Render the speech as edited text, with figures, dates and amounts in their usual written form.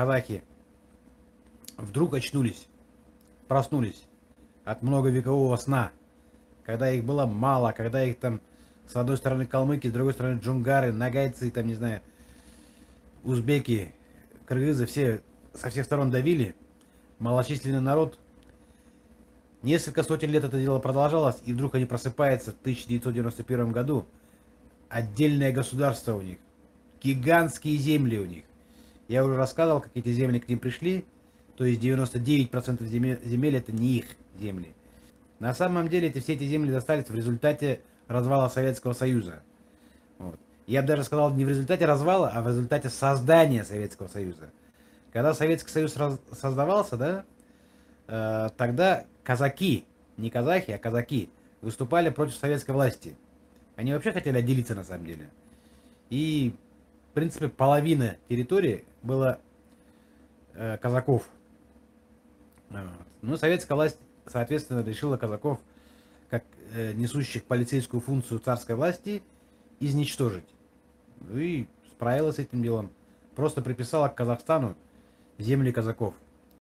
казахи вдруг очнулись, проснулись от многовекового сна, когда их было мало, когда их там с одной стороны калмыки, с другой стороны джунгары, нагайцы, там, не знаю, узбеки, кыргызы, все со всех сторон давили, малочисленный народ. Несколько сотен лет это дело продолжалось, и вдруг они просыпаются в 1991 году. Отдельное государство у них, гигантские земли у них. Я уже рассказывал, как эти земли к ним пришли, то есть 99% земель это не их земли. На самом деле все эти земли достались в результате развала Советского Союза. Вот. Я бы даже сказал, не в результате развала, а в результате создания Советского Союза. Когда Советский Союз создавался, да, тогда казаки, не казахи, а казаки, выступали против советской власти. Они вообще хотели отделиться на самом деле. И, в принципе, половина территории была казаков. Вот. Ну, советская власть, соответственно, решила казаков, как несущих полицейскую функцию царской власти, изничтожить. Ну и справилась с этим делом. Просто приписала к Казахстану земли казаков.